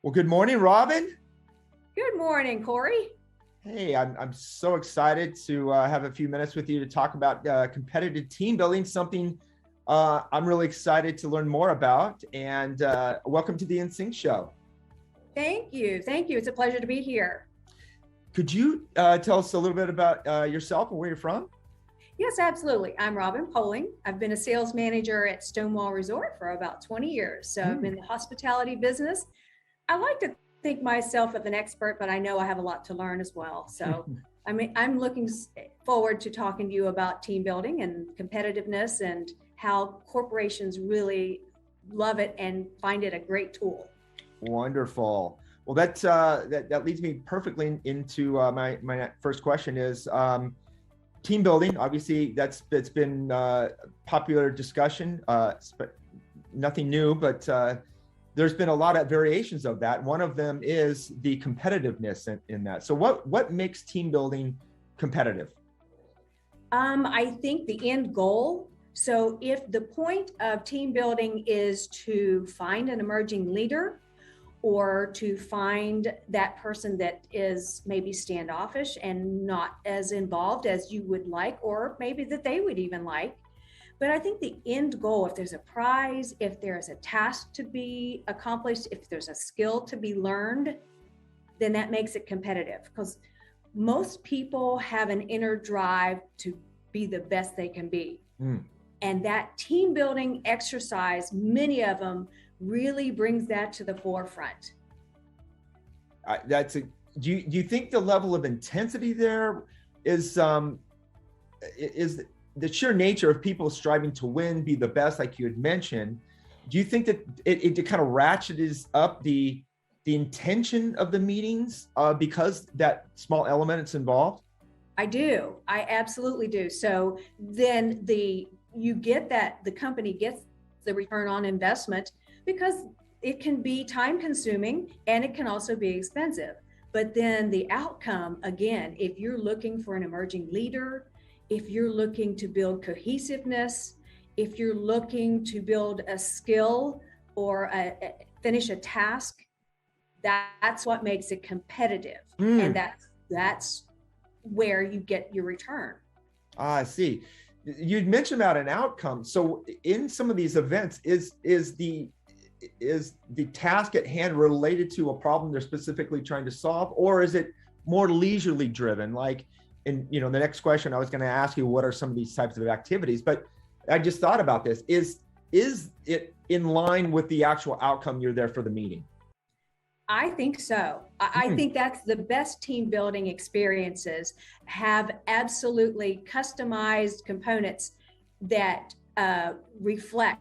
Well, good morning, Robin. Good morning, Corey. Hey, I'm so excited to have a few minutes with you to talk about competitive team building, something I'm really excited to learn more about. And welcome to the InSync show. Thank you. Thank you. It's a pleasure to be here. Could you tell us a little bit about yourself and where you're from? Yes, absolutely. I'm Robin Poling. I've been a sales manager at Stonewall Resort for about 20 years. So I'm in the hospitality business. I like to think myself as an expert, but I know I have a lot to learn as well. So I'm looking forward to talking to you about team building and competitiveness and how corporations really love it and find it a great tool. Wonderful. Well, that leads me perfectly into my first question is team building. Obviously, it's been popular discussion, nothing new, but there's been a lot of variations of that. One of them is the competitiveness in that. So what makes team building competitive? I think the end goal. So if the point of team building is to find an emerging leader or to find that person that is maybe standoffish and not as involved as you would like, or maybe that they would even like. But I think the end goal, if there's a prize, if there's a task to be accomplished, if there's a skill to be learned, then that makes it competitive, because most people have an inner drive to be the best they can be. And that team building exercise, many of them really brings that to the forefront. Do you think the level of intensity there is the sheer nature of people striving to win, be the best, like you had mentioned? Do you think that it kind of ratchets up the intention of the meetings because that small element is involved? I do. I absolutely do. So then the company gets the return on investment, because it can be time consuming and it can also be expensive. But then the outcome, again, if you're looking for an emerging leader, if you're looking to build cohesiveness, if you're looking to build a skill or finish a task, that's what makes it competitive. And that's where you get your return. I see. You'd mentioned about an outcome. So in some of these events, is the task at hand related to a problem they're specifically trying to solve, or is it more leisurely driven? Like, and the next question I was going to ask you, what are some of these types of activities? But I just thought about this. Is it in line with the actual outcome you're there for the meeting? I think so. I think that's the best team building experiences, have absolutely customized components that reflect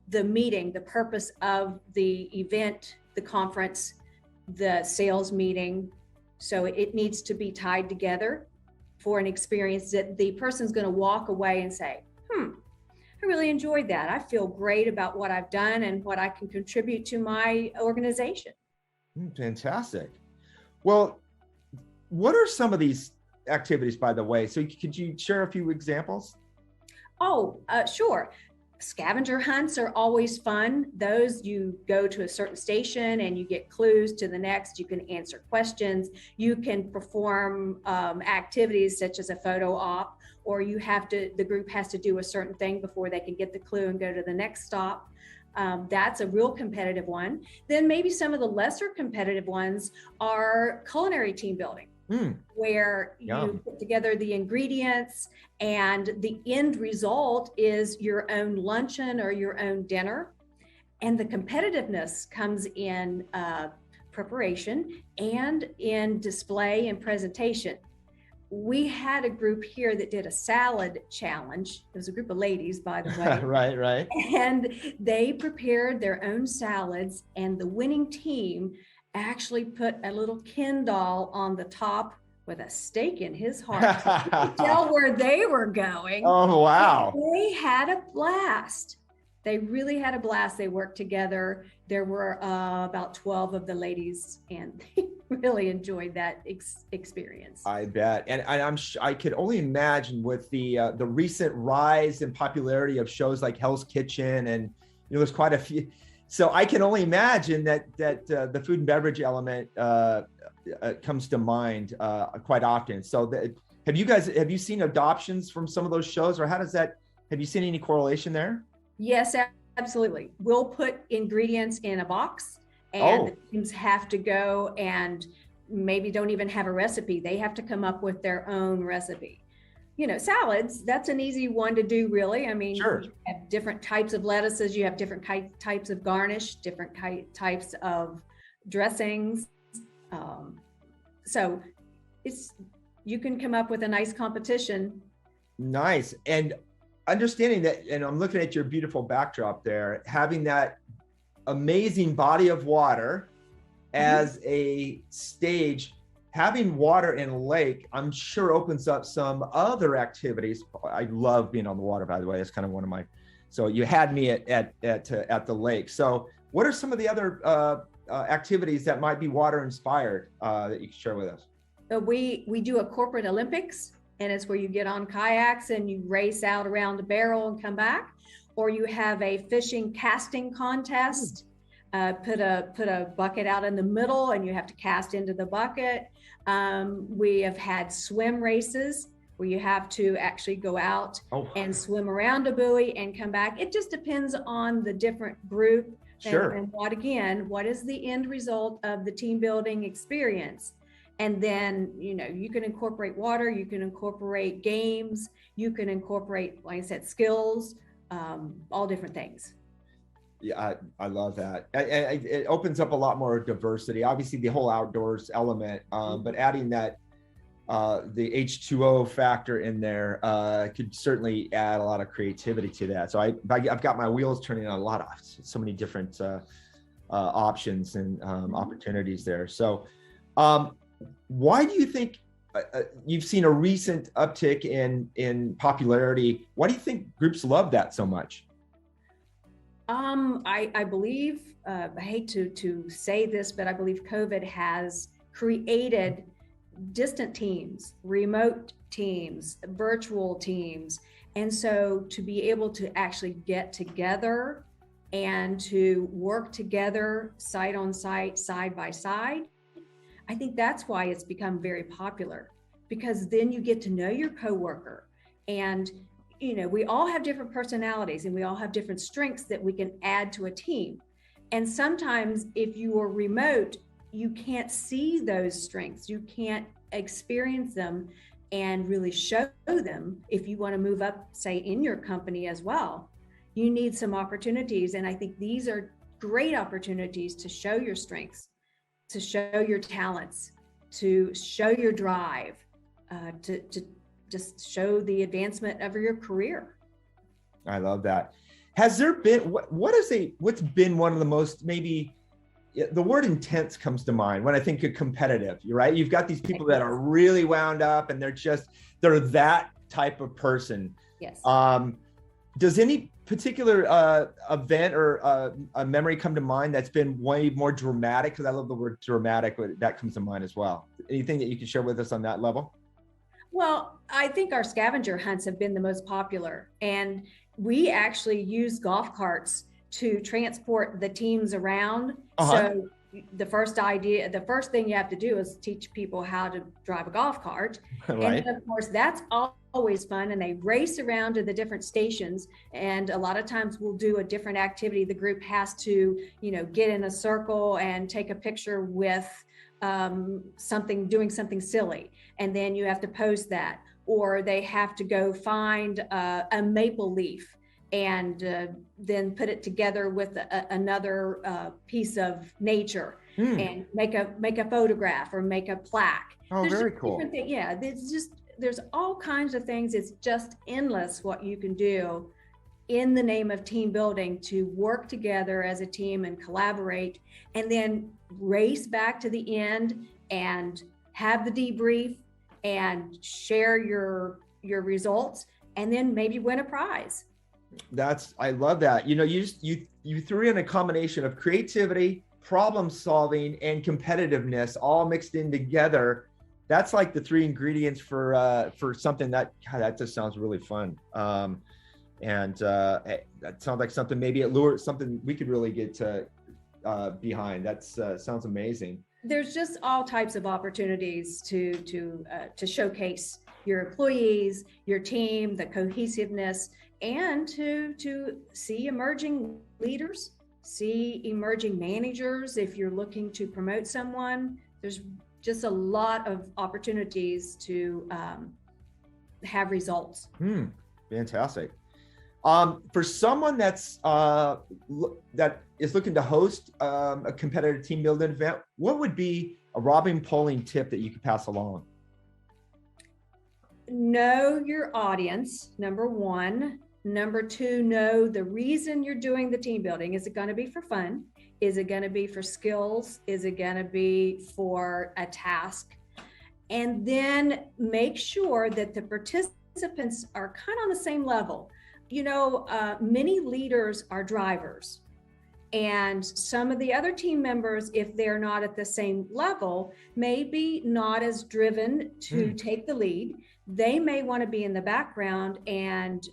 the meeting, the purpose of the event, the conference, the sales meeting. So it needs to be tied together for an experience that the person's going to walk away and say, I really enjoyed that. I feel great about what I've done and what I can contribute to my organization. Fantastic. Well, what are some of these activities, by the way? So could you share a few examples? Sure. Scavenger hunts are always fun. Those, you go to a certain station and you get clues to the next. You can answer questions. You can perform activities such as a photo op, or the group has to do a certain thing before they can get the clue and go to the next stop. That's a real competitive one. Then maybe some of the lesser competitive ones are culinary team building, where you put together the ingredients and the end result is your own luncheon or your own dinner. And the competitiveness comes in preparation and in display and presentation. We had a group here that did a salad challenge. It was a group of ladies, by the way. Right. And they prepared their own salads, and the winning team actually put a little Ken doll on the top with a stake in his heart to tell where they were going. Oh, wow. And they had a blast. They really had a blast. They worked together. There were about 12 of the ladies, and they really enjoyed that experience. I bet. And I could only imagine with the recent rise in popularity of shows like Hell's Kitchen, and there's quite a few. So I can only imagine that the food and beverage element comes to mind quite often. So have you seen adoptions from some of those shows, or have you seen any correlation there? Yes, absolutely. We'll put ingredients in a box, and the teams have to go and maybe don't even have a recipe. They have to come up with their own recipe. Salads, that's an easy one to do, really. I mean, sure. You have different types of lettuces, you have different types of garnish, different types of dressings. So you can come up with a nice competition. Nice. And understanding that, and I'm looking at your beautiful backdrop there, having that amazing body of water as a stage, having water in a lake, I'm sure opens up some other activities. I love being on the water, by the way. It's kind of one of my, so you had me at the lake. So what are some of the other activities that might be water inspired that you can share with us? We do a corporate Olympics, and it's where you get on kayaks and you race out around a barrel and come back. Or you have a fishing casting contest. Put a bucket out in the middle and you have to cast into the bucket. We have had swim races where you have to actually go out and swim around a buoy and come back. It just depends on the different group. Sure. And what is the end result of the team building experience? And then, you can incorporate water, you can incorporate games, you can incorporate, like I said, skills, all different things. Yeah, I love that. It opens up a lot more diversity. Obviously, the whole outdoors element, but adding that the H2O factor in there could certainly add a lot of creativity to that. So I've got my wheels turning on so many different options and opportunities there. So why do you think you've seen a recent uptick in popularity? Why do you think groups love that so much? I believe, I hate to say this, but I believe COVID has created distant teams, remote teams, virtual teams. And so to be able to actually get together and to work together side on side, side by side, I think that's why it's become very popular, because then you get to know your coworker. And we all have different personalities and we all have different strengths that we can add to a team. And sometimes if you are remote, you can't see those strengths. You can't experience them and really show them. If you want to move up, say, in your company as well, you need some opportunities. And I think these are great opportunities to show your strengths, to show your talents, to show your drive, to just show the advancement of your career. I love that. Has there been, what's been one of the most, maybe the word intense comes to mind when I think of competitive, you're right. You've got these people that are really wound up and they're that type of person. Yes. Does any particular event or a memory come to mind that's been way more dramatic? Because I love the word dramatic, that comes to mind as well. Anything that you can share with us on that level? Well, I think our scavenger hunts have been the most popular, and we actually use golf carts to transport the teams around. So the first thing you have to do is teach people how to drive a golf cart. Right. And then, of course, that's always fun. And they race around to the different stations. And a lot of times we'll do a different activity. The group has to, get in a circle and take a picture with doing something silly. And then you have to post that, or they have to go find a maple leaf and then put it together with another piece of nature and make a photograph or make a plaque. Oh, very cool. Yeah, there's all kinds of things. It's just endless what you can do in the name of team building to work together as a team and collaborate, and then race back to the end and have the debrief and share your results, and then maybe win a prize. I love that. You threw in a combination of creativity, problem solving, and competitiveness all mixed in together. That's like the three ingredients for something that just sounds really fun. And that sounds like something, maybe it lures something we could really get behind. That's sounds amazing. There's just all types of opportunities to showcase your employees, your team, the cohesiveness, and to see emerging leaders, see emerging managers. If you're looking to promote someone, there's just a lot of opportunities to have results. Fantastic. For someone that is looking to host a competitive team building event, what would be a Robin polling tip that you could pass along? Know your audience, number one. Number two, know the reason you're doing the team building. Is it going to be for fun? Is it going to be for skills? Is it going to be for a task? And then make sure that the participants are kind of on the same level. You know, many leaders are drivers, and some of the other team members, if they're not at the same level, maybe not as driven to take the lead. They may want to be in the background and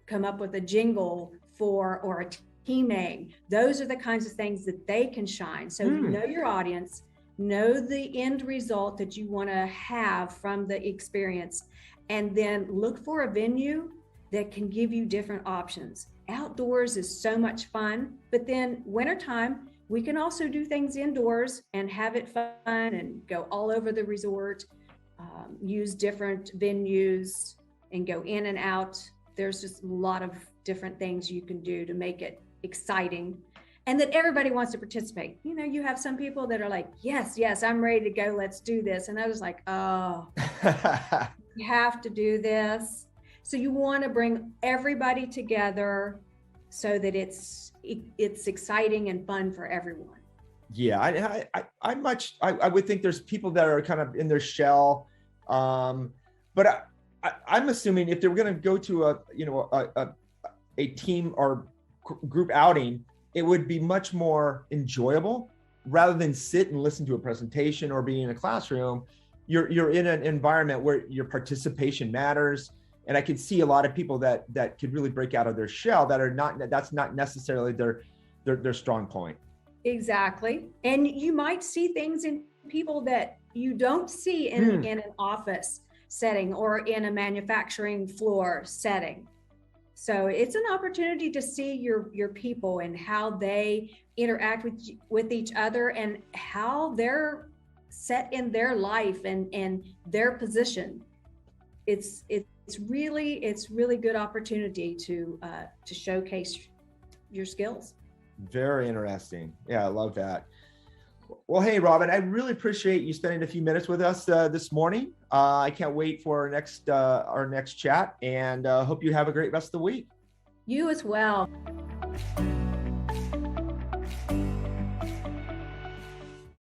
come up with a jingle or a team name. Those are the kinds of things that they can shine. So know your audience, know the end result that you want to have from the experience, and then look for a venue that can give you different options. Outdoors is so much fun, but then wintertime, we can also do things indoors and have it fun and go all over the resort, use different venues and go in and out. There's just a lot of different things you can do to make it exciting and that everybody wants to participate. You know, you have some people that are like, yes, I'm ready to go. Let's do this. And I was like, oh, you have to do this. So you want to bring everybody together so that it's exciting and fun for everyone. Yeah, I would think there's people that are kind of in their shell, but I'm assuming if they were going to go to a team or group outing, it would be much more enjoyable rather than sit and listen to a presentation or be in a classroom. You're in an environment where your participation matters. And I could see a lot of people that could really break out of their shell that's not necessarily their strong point. Exactly. And you might see things in people that you don't see in an office setting or in a manufacturing floor setting. So it's an opportunity to see your people and how they interact with each other and how they're set in their life and their position. It's really good opportunity to showcase your skills. Very interesting. Yeah, I love that. Well, hey, Robin, I really appreciate you spending a few minutes with us this morning. I can't wait for our next chat, and hope you have a great rest of the week. You as well.